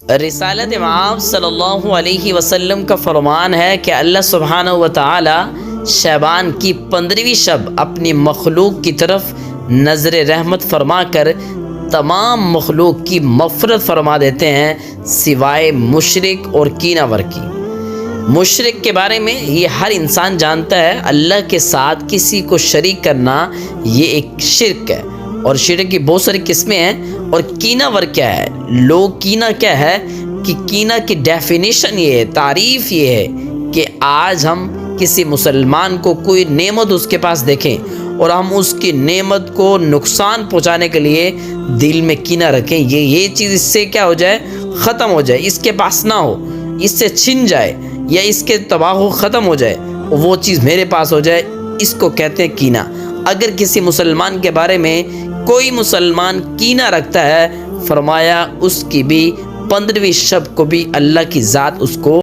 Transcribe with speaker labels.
Speaker 1: رسالت امام صلی اللہ علیہ وسلم کا فرمان ہے کہ اللہ سبحانہ و تعالی شعبان کی 15ویں شب اپنی مخلوق کی طرف نظر رحمت فرما کر تمام مخلوق کی مغفرت فرما دیتے ہیں سوائے مشرک اور کینہ ور کی۔ مشرک کے بارے میں یہ ہر انسان جانتا ہے، اللہ کے ساتھ کسی کو شریک کرنا یہ ایک شرک ہے، اور شرک کی بہت ساری قسمیں ہیں۔ اور کینہ ور کیا ہے؟ لوگ کینہ کیا ہے کہ کینہ کی ڈیفینیشن یہ ہے، تعریف یہ ہے کہ آج ہم کسی مسلمان کو کوئی نعمت اس کے پاس دیکھیں اور ہم اس کی نعمت کو نقصان پہنچانے کے لیے دل میں کینہ رکھیں، یہ چیز اس سے کیا ہو جائے، ختم ہو جائے، اس کے پاس نہ ہو، اس سے چھن جائے، یا اس کے تباہ و ختم ہو جائے، وہ چیز میرے پاس ہو جائے، اس کو کہتے ہیں کینہ۔ اگر کسی مسلمان کے بارے میں کوئی مسلمان کینہ رکھتا ہے، فرمایا اس کی بھی 15ویں شب کو بھی اللہ کی ذات اس کو